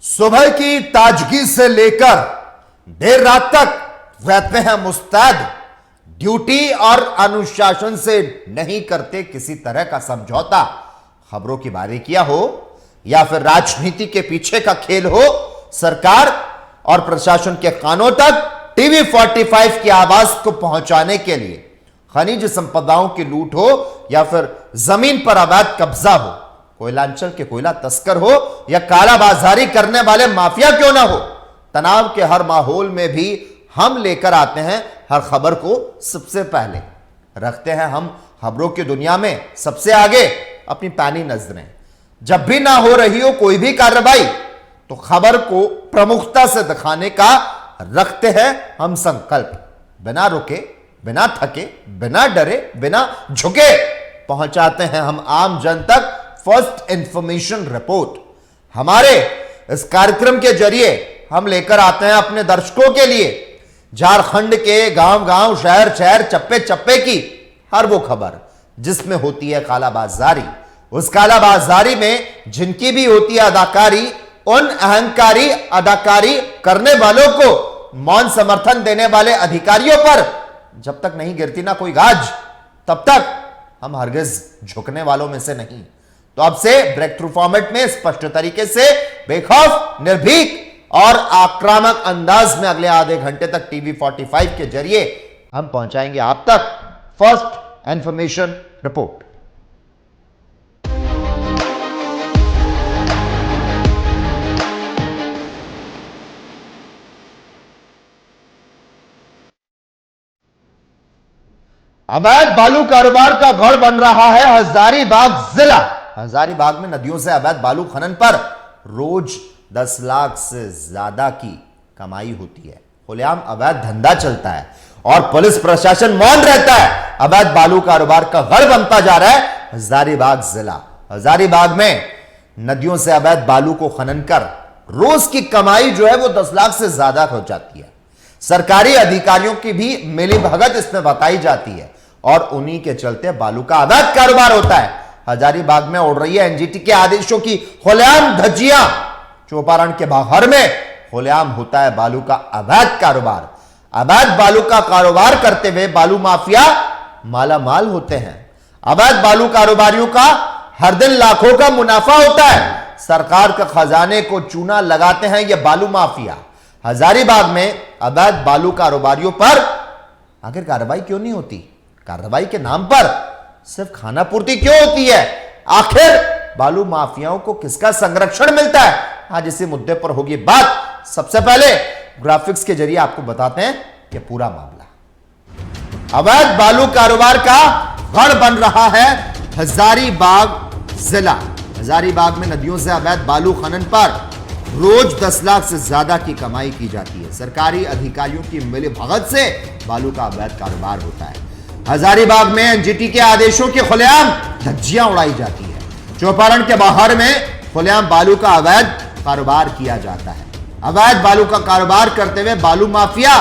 सुबह की ताजगी से लेकर देर रात तक रहते हैं मुस्तैद, ड्यूटी और अनुशासन से नहीं करते किसी तरह का समझौता। खबरों की बारीकियां हो या फिर राजनीति के पीछे का खेल हो, सरकार और प्रशासन के कानों तक टीवी 45 की आवाज को पहुंचाने के लिए खनिज संपदाओं की लूट हो या फिर जमीन पर अवैध कब्जा हो, कोयलांचल के कोयला तस्कर हो या कालाबाजारी करने वाले माफिया क्यों ना हो, तनाव के हर माहौल में भी हम लेकर आते हैं हर खबर को सबसे पहले। रखते हैं हम खबरों की दुनिया में सबसे आगे अपनी पैनी नजरें। जब भी ना हो रही हो कोई भी कार्रवाई तो खबर को प्रमुखता से दिखाने का रखते हैं हम संकल्प। बिना रुके, बिना थके, बिना डरे, बिना झुके पहुंचाते हैं हम आम जन तक फर्स्ट इंफॉर्मेशन रिपोर्ट। हमारे इस कार्यक्रम के जरिए हम लेकर आते हैं अपने दर्शकों के लिए झारखंड के गांव गांव, शहर शहर, चप्पे चप्पे की हर वो खबर जिसमें होती है कालाबाजारी। उस कालाबाजारी में जिनकी भी होती है अदाकारी, उन अहंकारी अदाकारी करने वालों को मौन समर्थन देने वाले अधिकारियों पर जब तक नहीं गिरती ना कोई गाज, तब तक हम हरगिज झुकने वालों में से नहीं। तो अब से ब्रेक थ्रू फॉर्मेट में स्पष्ट तरीके से बेखौफ, निर्भीक और आक्रामक अंदाज में अगले आधे घंटे तक टीवी 45 के जरिए हम पहुंचाएंगे आप तक फर्स्ट इंफॉर्मेशन रिपोर्ट। अवैध बालू कारोबार का गढ़ बन रहा है हजारीबाग जिला। हजारीबाग में नदियों से अवैध बालू खनन पर रोज 10 लाख से ज्यादा की कमाई होती है। खुलेआम अवैध धंधा चलता है और पुलिस प्रशासन मौन रहता है। अवैध बालू कारोबार का गढ़ बनता जा रहा है हजारीबाग जिला। हजारीबाग में नदियों से अवैध बालू को खनन कर रोज की कमाई जो है वो 10 लाख से ज्यादा हो जाती है। सरकारी अधिकारियों की भी मिलीभगत इसमें बताई जाती है और उन्हीं के चलते बालू का अवैध कारोबार होता है। हजारीबाग में उड़ रही है एनजीटी के आदेशों की खुलेआम धज्जियां। चौपारण के बाहर में खुलेआम होता है बालू का अवैध कारोबार। अवैध बालू का कारोबार करते हुए बालू माफिया मालामाल होते हैं। अवैध बालू कारोबारियों का हर दिन लाखों का मुनाफा होता है। सरकार के खजाने को चूना लगाते हैं ये बालू माफिया। हजारीबाग में अवैध बालू कारोबारियों पर आखिर कार्रवाई क्यों नहीं होती? कार्रवाई के नाम पर सिर्फ खाना पूर्ति क्यों होती है? आखिर बालू माफियाओं को किसका संरक्षण मिलता है? आज इसी मुद्दे पर होगी बात। सबसे पहले ग्राफिक्स के जरिए आपको बताते हैं कि पूरा मामला। अवैध बालू कारोबार का गढ़ बन रहा है हजारीबाग जिला। हजारीबाग में नदियों से अवैध बालू खनन पर रोज 10 लाख से ज्यादा की कमाई की जाती है। सरकारी अधिकारियों की मिलीभगत से बालू का अवैध कारोबार होता है। हजारीबाग में एनजीटी के आदेशों की खुलेआम धज्जियां उड़ाई जाती है। चौपारण के बाहर में खुलेआम बालू का अवैध कारोबार किया जाता है। अवैध बालू का कारोबार करते हुए बालू माफिया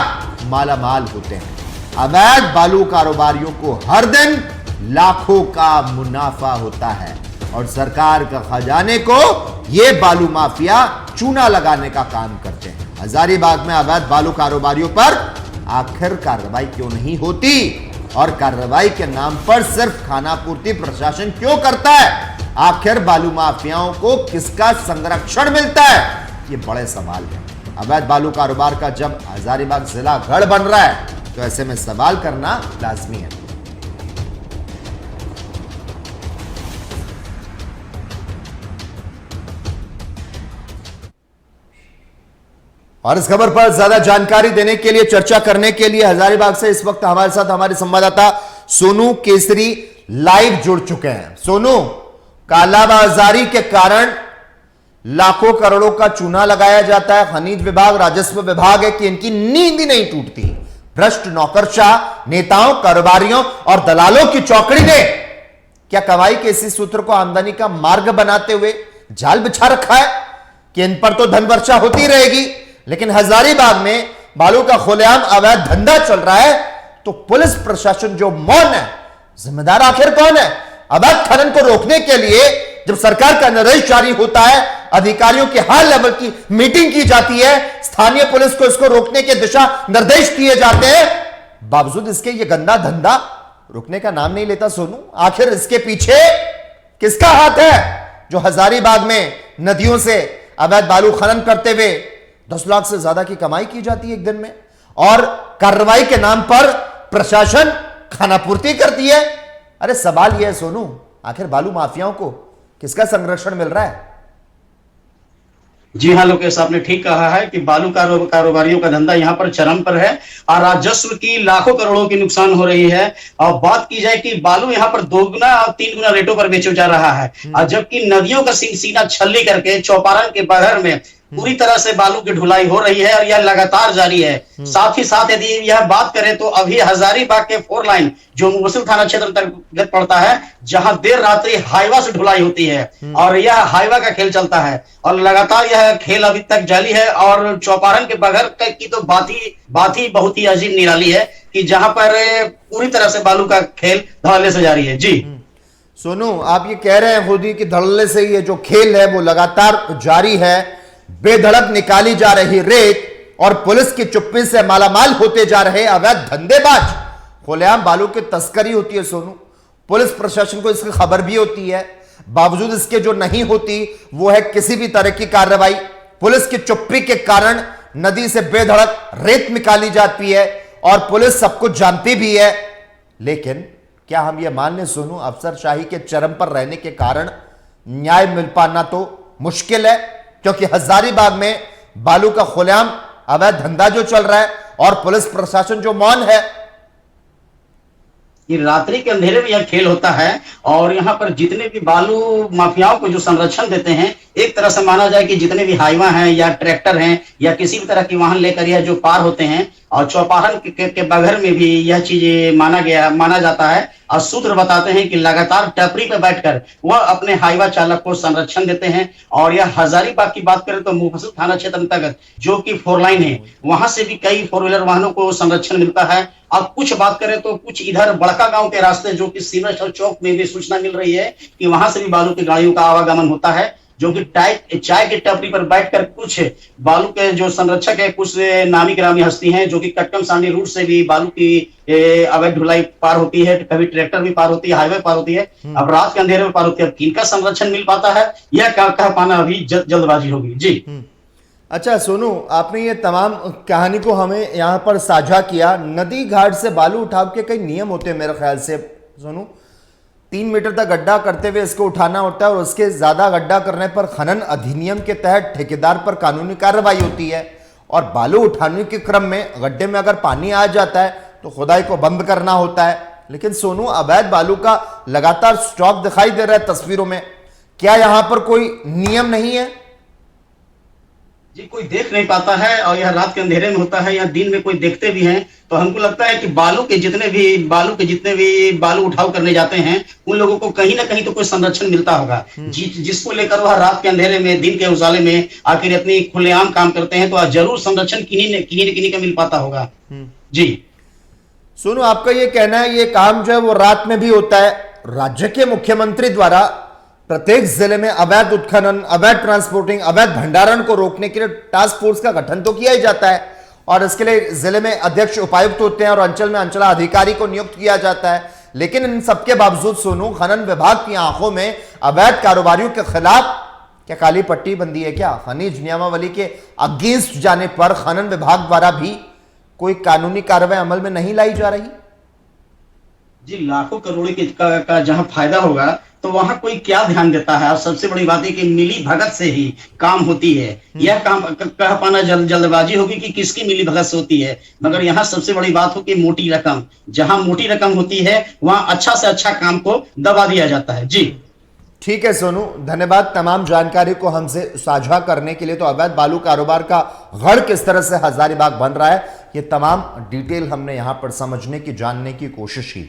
मालामाल होते हैं। अवैध बालू कारोबारियों को हर दिन लाखों का मुनाफा होता है और सरकार का खजाने को ये बालू माफिया चूना लगाने का काम करते हैं। हजारीबाग में अवैध बालू कारोबारियों पर आखिर कार्रवाई क्यों नहीं होती और कार्रवाई के नाम पर सिर्फ खाना पूर्ति प्रशासन क्यों करता है? आखिर बालू माफियाओं को किसका संरक्षण मिलता है? ये बड़े सवाल है। अवैध बालू कारोबार का जब हजारीबाग जिला गढ़ बन रहा है तो ऐसे में सवाल करना लाजमी है। और इस खबर पर ज्यादा जानकारी देने के लिए, चर्चा करने के लिए हजारीबाग से इस वक्त हमारे साथ हमारे संवाददाता सोनू केसरी लाइव जुड़ चुके हैं। सोनू, कालाबाजारी के कारण लाखों करोड़ों का चूना लगाया जाता है। खनिज विभाग, राजस्व विभाग है कि इनकी नींद ही नहीं टूटती। भ्रष्ट नौकरशाह नेताओं, कारोबारियों और दलालों की चौकड़ी ने क्या कमाई के इसी सूत्र को आमदनी का मार्ग बनाते हुए जाल बिछा रखा है कि इन पर तो धन वर्षा होती रहेगी। लेकिन हजारीबाग में बालू का खुलेआम अवैध धंधा चल रहा है तो पुलिस प्रशासन जो मौन है, जिम्मेदार आखिर कौन है? अवैध खनन को रोकने के लिए जब सरकार का निर्देश जारी होता है, अधिकारियों की हाई लेवल की मीटिंग की जाती है, स्थानीय पुलिस को इसको रोकने के दिशा निर्देश दिए जाते हैं, बावजूद इसके ये गंदा धंधा रुकने का नाम नहीं लेता। सोनू, आखिर इसके पीछे किसका हाथ है जो हजारीबाग में नदियों से अवैध बालू खनन करते हुए 10 लाख से ज्यादा की कमाई की जाती है एक दिन में, और कार्रवाई के नाम पर प्रशासन खानापूर्ति करती है? अरे सवाल यह है सोनू, आखिर बालू माफियाओं को किसका संरक्षण मिल रहा है? जी हाँ लोकेश, आपने ठीक कहा है कि बालू कारोबारियों का धंधा यहाँ पर चरम पर है और राजस्व की लाखों करोड़ों की नुकसान हो रही है। और बात की जाए कि बालू यहाँ पर 2 गुना और 3 गुना रेटों पर बेचा जा रहा है, और जबकि नदियों का सीना छलनी करके चौपारण के बगैर में पूरी तरह से बालू की ढुलाई हो रही है और यह लगातार जारी है। साथ ही साथ यदि यह बात करें तो अभी हजारीबाग के 4 लाइन जो मुफस्सिल थाना क्षेत्र अंतर्गत पड़ता है, जहां देर रात्रि हाईवा से ढुलाई होती है और यह हाईवा का खेल चलता है और लगातार यह खेल अभी तक जारी है। और चौपारण के बगैर की तो बात ही बहुत ही अजीब निराली है कि जहां पर पूरी तरह से बालू का खेल धड़ल्ले से जारी है। जी सोनू, आप ये कह रहे हैं खुद ही कि धड़ल्ले से ये जो खेल है वो लगातार जारी है, बेधड़क निकाली जा रही रेत और पुलिस की चुप्पी से मालामाल होते जा रहे अवैध धंधेबाज, खुलेआम बालू की तस्करी होती है। सोनू, पुलिस प्रशासन को इसकी खबर भी होती है, बावजूद इसके जो नहीं होती वो है किसी भी तरह की कार्रवाई। पुलिस की चुप्पी के कारण नदी से बेधड़क रेत निकाली जाती है और पुलिस सब कुछ जानती भी है। लेकिन क्या हम ये मान लें सोनू, अफसरशाही के चरम पर रहने के कारण न्याय मिल पाना तो मुश्किल है, क्योंकि हजारीबाग में बालू का खुलेआम अवैध धंधा जो चल रहा है और पुलिस प्रशासन जो मौन है। ये रात्रि के अंधेरे में यह खेल होता है और यहाँ पर जितने भी बालू माफियाओं को जो संरक्षण देते हैं, एक तरह से माना जाए कि जितने भी हाईवा हैं या ट्रैक्टर हैं या किसी भी तरह की वाहन लेकर यह जो पार होते हैं, और चौपारण के बगैर में भी यह चीज माना जाता है। और सूत्र बताते हैं कि लगातार टपरी पर बैठकर वह अपने हाईवा चालक को संरक्षण देते हैं। और यह हजारीबाग की बात करें तो मुफस्सिल थाना क्षेत्र अंतर्गत जो कि 4 लाइन है, वहां से भी कई 4 व्हीलर वाहनों को संरक्षण मिलता है। अब कुछ बात करें तो कुछ इधर बड़का गांव के रास्ते जो कि सीमेंट चौक में भी सूचना मिल रही है कि वहां से भी बालू की गाड़ियों का आवागमन होता है, जो कि चाय की टपरी पर बैठकर कुछ बालू के जो संरक्षक है, कुछ नामी ग्रामी हस्ती हैं जो कि कटकम सांडी रूट से भी बालू की अवैध ढुलाई पार होती है, कभी ट्रैक्टर भी पार होती है, हाईवे पार होती है, अब रात के अंधेरे में पार होती है। अब किनका संरक्षण मिल पाता है यह कह पाना अभी जल्दबाजी होगी। जी अच्छा सोनू, आपने ये तमाम कहानी को हमें यहाँ पर साझा किया। नदी घाट से बालू उठाव के कई नियम होते हैं मेरे ख्याल से सोनू। 3 मीटर तक गड्ढा करते हुए इसको उठाना होता है और उसके ज्यादा गड्ढा करने पर खनन अधिनियम के तहत ठेकेदार पर कानूनी कार्रवाई होती है। और बालू उठाने के क्रम में गड्ढे में अगर पानी आ जाता है तो खुदाई को बंद करना होता है। लेकिन सोनू, अवैध बालू का लगातार स्टॉक दिखाई दे रहा है तस्वीरों में, क्या यहां पर कोई नियम नहीं है? जी, कोई देख नहीं पाता है और यह रात के अंधेरे में होता है या दिन में कोई देखते भी हैं तो हमको लगता है कि बालू के जितने भी बालू उठाव करने जाते हैं उन लोगों को कहीं ना कहीं तो कोई संरक्षण मिलता होगा, जिसको लेकर वह रात के अंधेरे में दिन के उजाले में आखिर इतनी खुलेआम काम करते हैं, तो जरूर संरक्षण किन्हीं का मिल पाता होगा। जी सोनू, आपका ये कहना है ये काम जो है वो रात में भी होता है। राज्य के मुख्यमंत्री द्वारा प्रत्येक जिले में अवैध उत्खनन, अवैध ट्रांसपोर्टिंग, अवैध भंडारण को रोकने के लिए टास्क फोर्स का गठन तो किया ही जाता है और इसके लिए जिले में अध्यक्ष उपायुक्त होते हैं और अंचल में अंचला अधिकारी को नियुक्त किया जाता है। लेकिन इन सबके बावजूद सोनू, खनन विभाग की आंखों में अवैध कारोबारियों के खिलाफ क्या काली पट्टी बंदी है? क्या खनिज नियमावली के अगेंस्ट जाने पर खनन विभाग द्वारा भी कोई कानूनी कार्रवाई अमल में नहीं लाई जा रही? जी, लाखों करोड़ों का जहां फायदा होगा तो वहां कोई क्या ध्यान देता है। और सबसे बड़ी बात है कि मिली भगत से ही काम होती है। यह काम कह पाना जल्दबाजी होगी कि किसकी मिली भगत से होती है, मगर यहाँ सबसे बड़ी बात हो कि मोटी रकम, जहां मोटी रकम होती है वहां अच्छा से अच्छा काम को दबा दिया जाता है। जी ठीक है सोनू, धन्यवाद तमाम जानकारी को हमसे साझा करने के लिए। तो अवैध बालू कारोबार का गढ़ किस तरह से हजारीबाग बन रहा है, ये तमाम डिटेल हमने यहां पर समझने की, जानने की कोशिश की।